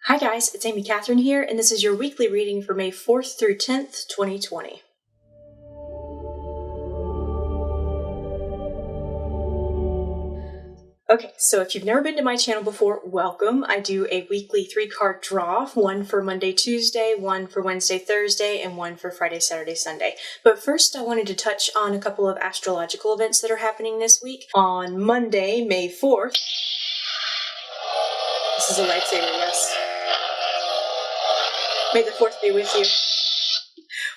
Hi guys, it's Amy Catherine here, and this is your weekly reading for May 4th through 10th, 2020. Okay, so if you've never been to my channel before, welcome. I do a weekly 3-card draw, one for Monday, Tuesday, one for Wednesday, Thursday, and one for Friday, Saturday, Sunday. But first, I wanted to touch on a couple of astrological events that are happening this week. On Monday, May 4th, this is a lightsaber, yes. May the 4th be with you.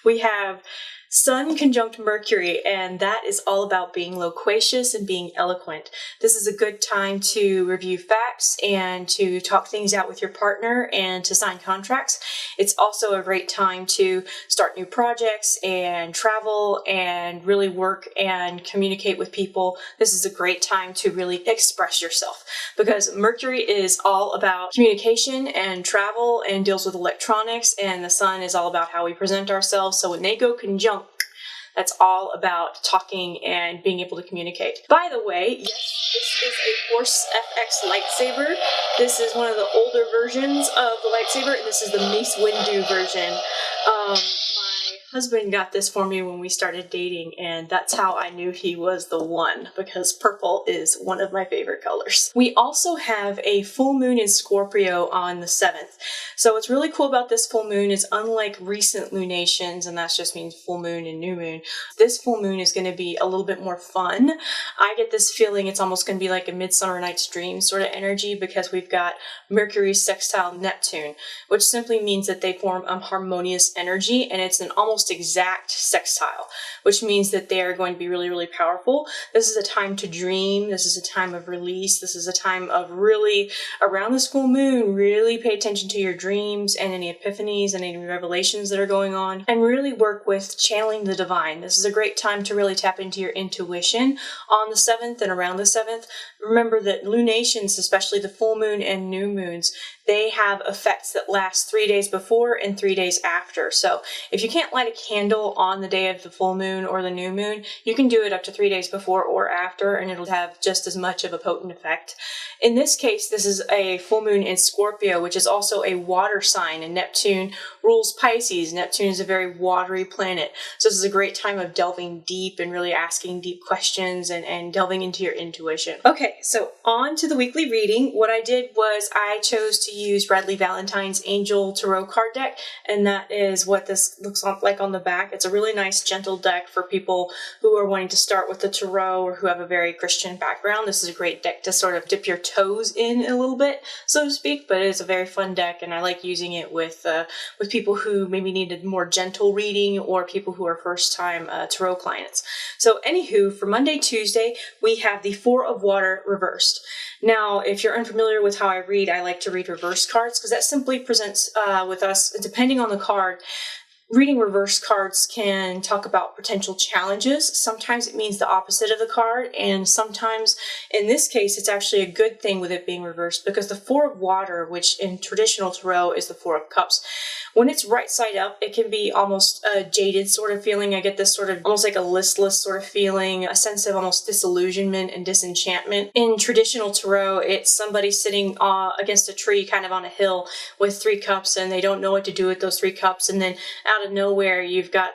We have Sun conjunct Mercury, and that is all about being loquacious and being eloquent. This is a good time to review facts and to talk things out with your partner and to sign contracts. It's also a great time to start new projects and travel and really work and communicate with people. This is a great time to really express yourself because Mercury is all about communication and travel and deals with electronics, and the Sun is all about how we present ourselves. So when they go conjunct, that's all about talking and being able to communicate. By the way, yes, this is a Force FX lightsaber. This is one of the older versions of the lightsaber, and this is the Mace Windu version. My husband got this for me when we started dating, and that's how I knew he was the one, because purple is one of my favorite colors. We also have a full moon in Scorpio on the 7th. So what's really cool about this full moon is, unlike recent lunations, and that just means full moon and new moon, this full moon is going to be a little bit more fun. I get this feeling it's almost going to be like a Midsummer Night's Dream sort of energy, because we've got Mercury sextile Neptune, which simply means that they form a harmonious energy, and it's an almost exact sextile, which means that they are going to be really, really powerful. This is a time to dream. This is a time of release. This is a time of really, around this full moon, really pay attention to your dreams and any epiphanies and any revelations that are going on, and really work with channeling the divine. This is a great time to really tap into your intuition on the 7th and around the 7th. Remember that lunations, especially the full moon and new moons, they have effects that last 3 days before and 3 days after. So if you can't light a candle on the day of the full moon or the new moon, you can do it up to 3 days before or after, and it'll have just as much of a potent effect. In this case, this is a full moon in Scorpio, which is also a water sign, and Neptune rules Pisces. Neptune is a very watery planet. So this is a great time of delving deep and really asking deep questions and delving into your intuition. Okay, so on to the weekly reading. What I did was I chose to use Radleigh Valentine's Angel Tarot card deck, and that is what this looks like on the back. It's a really nice, gentle deck for people who are wanting to start with the tarot or who have a very Christian background. This is a great deck to sort of dip your toes in a little bit, so to speak, but it is a very fun deck, and I like using it with people who maybe needed more gentle reading or people who are first-time tarot clients. So anywho, for Monday, Tuesday, we have the Four of Water reversed. Now, if you're unfamiliar with how I read, I like to read reverse cards because that simply presents with us, depending on the card, reading reverse cards can talk about potential challenges. Sometimes it means the opposite of the card, and sometimes, in this case, it's actually a good thing with it being reversed, because the Four of Water, which in traditional tarot is the Four of Cups, when it's right side up, it can be almost a jaded sort of feeling. I get this sort of almost like a listless sort of feeling, a sense of almost disillusionment and disenchantment. In traditional tarot, it's somebody sitting against a tree kind of on a hill with 3 cups, and they don't know what to do with those 3 cups, and then out of nowhere you've got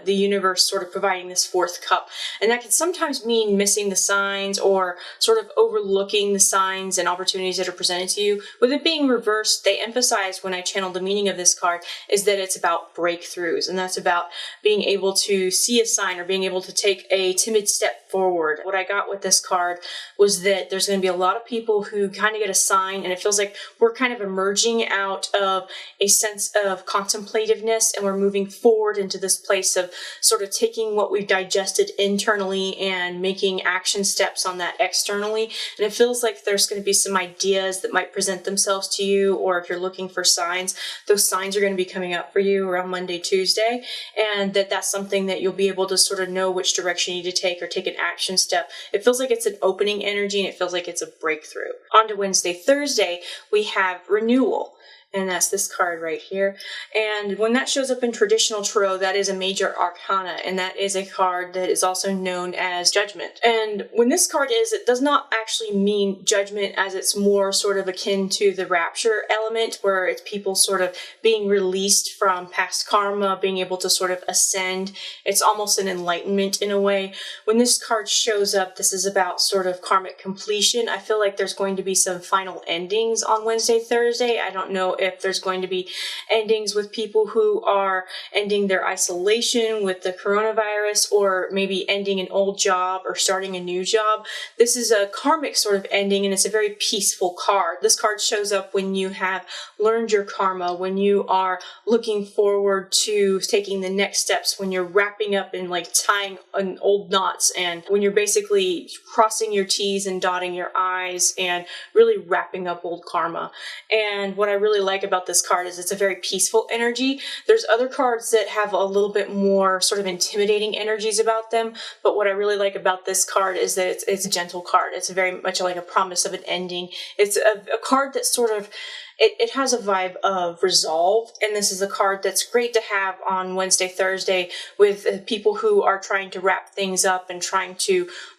the universe sort of providing this 4th cup. And that can sometimes mean missing the signs or sort of overlooking the signs and opportunities that are presented to you. With it being reversed, they emphasize, when I channel the meaning of this card, is that it's about breakthroughs, and that's about being able to see a sign or being able to take a timid step forward. What I got with this card was that there's going to be a lot of people who kind of get a sign, and it feels like we're kind of emerging out of a sense of contemplativeness, and we're moving forward into this place of sort of taking what we've digested internally and making action steps on that externally. And it feels like there's going to be some ideas that might present themselves to you, or if you're looking for signs, those signs are going to be coming up for you around Monday, Tuesday, and that's something that you'll be able to sort of know which direction you need to take or take an action step. It feels like it's an opening energy, and it feels like it's a breakthrough. On to Wednesday, Thursday, we have renewal. and that's this card right here. And when that shows up in traditional tarot, that is a major arcana, and that is a card that is also known as judgment. And when this card is, it does not actually mean judgment, as it's more sort of akin to the rapture element, where it's people sort of being released from past karma, being able to sort of ascend. It's almost an enlightenment in a way. When this card shows up, this is about sort of karmic completion. I feel like there's going to be some final endings on Wednesday, Thursday. I don't know if there's going to be endings with people who are ending their isolation with the coronavirus, or maybe ending an old job or starting a new job. This is a karmic sort of ending, and it's a very peaceful card. This card shows up when you have learned your karma, when you are looking forward to taking the next steps, when you're wrapping up and like tying on old knots, and when you're basically crossing your T's and dotting your I's and really wrapping up old karma. And what I really like about this card is it's a very peaceful energy. There's other cards that have a little bit more sort of intimidating energies about them, but what I really like about this card is that it's a gentle card. It's very much like a promise of an ending. It's a card that sort of it has a vibe of resolve, and this is a card that's great to have on Wednesday, Thursday with people who are trying to wrap things up and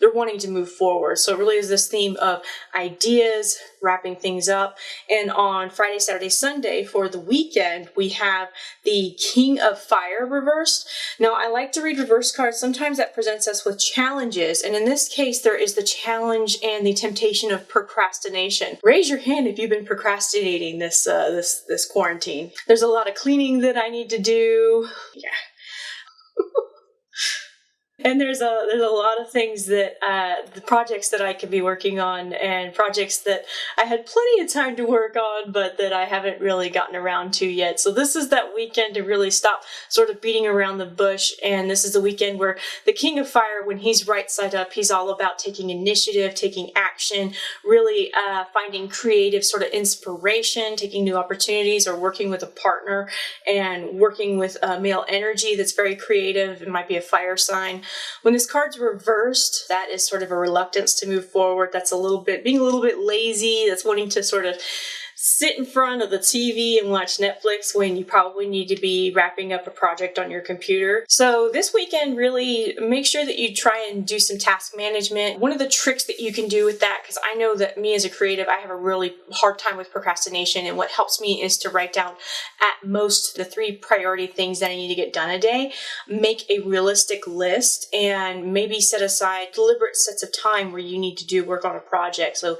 they're wanting to move forward. So it really is this theme of ideas, wrapping things up. And on Friday, Saturday, Sunday for the weekend, we have the King of Fire reversed. Now, I like to read reverse cards. Sometimes that presents us with challenges, and in this case, there is the challenge and the temptation of procrastination. Raise your hand if you've been procrastinating this quarantine. There's a lot of cleaning that I need to do. Yeah. And there's a lot of things that the projects that I could be working on, and projects that I had plenty of time to work on, but that I haven't really gotten around to yet. So this is that weekend to really stop sort of beating around the bush. And this is the weekend where the King of Fire, when he's right side up, he's all about taking initiative, taking action, really finding creative sort of inspiration, taking new opportunities, or working with a partner and working with male energy that's very creative. It might be a fire sign. When this card's reversed, that is sort of a reluctance to move forward. That's being a little bit lazy. That's wanting to sort of sit in front of the TV and watch Netflix when you probably need to be wrapping up a project on your computer. So this weekend, really make sure that you try and do some task management. One of the tricks that you can do with that, because I know that me as a creative, I have a really hard time with procrastination, and what helps me is to write down at most the 3 priority things that I need to get done a day, make a realistic list, and maybe set aside deliberate sets of time where you need to do work on a project. So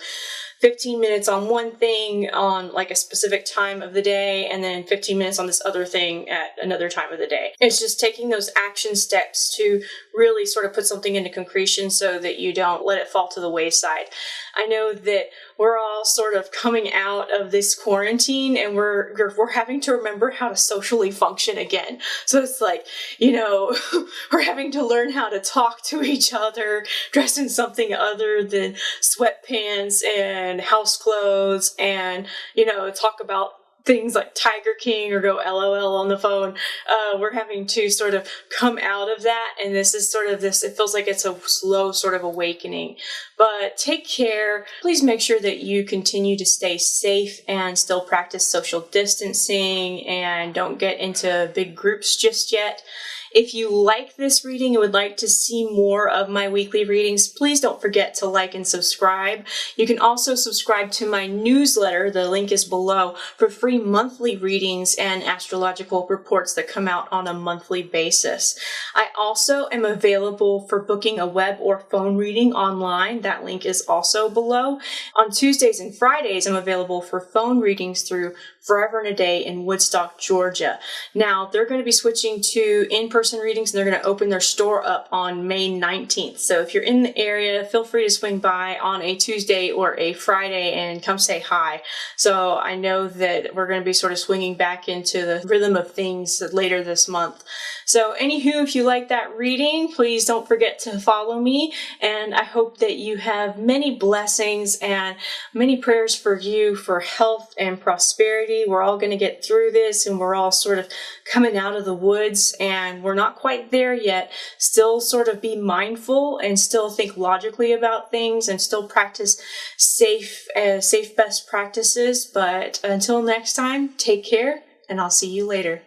15 minutes on one thing on like a specific time of the day, and then 15 minutes on this other thing at another time of the day. It's just taking those action steps to really sort of put something into concretion so that you don't let it fall to the wayside. I know that we're all sort of coming out of this quarantine, and we're having to remember how to socially function again. So it's like, we're having to learn how to talk to each other, dress in something other than sweatpants and house clothes, and, talk about things like Tiger King or go LOL on the phone. We're having to sort of come out of that, and this is sort of this, it feels like it's a slow sort of awakening. But take care. Please make sure that you continue to stay safe and still practice social distancing, and don't get into big groups just yet. If you like this reading and would like to see more of my weekly readings, please don't forget to like and subscribe. You can also subscribe to my newsletter, the link is below, for free monthly readings and astrological reports that come out on a monthly basis. I also am available for booking a web or phone reading online. That link is also below. On Tuesdays and Fridays, I'm available for phone readings through Forever in a Day in Woodstock, Georgia. Now, they're going to be switching to in-person readings, and they're going to open their store up on May 19th. So if you're in the area, feel free to swing by on a Tuesday or a Friday and come say hi. So I know that we're going to be sort of swinging back into the rhythm of things later this month. So anywho, if you like that reading, please don't forget to follow me, and I hope that you have many blessings and many prayers for you for health and prosperity. We're all going to get through this, and we're all sort of coming out of the woods, and we're we're not quite there yet. Still sort of be mindful and still think logically about things and still practice safe best practices. But until next time, take care, and I'll see you later.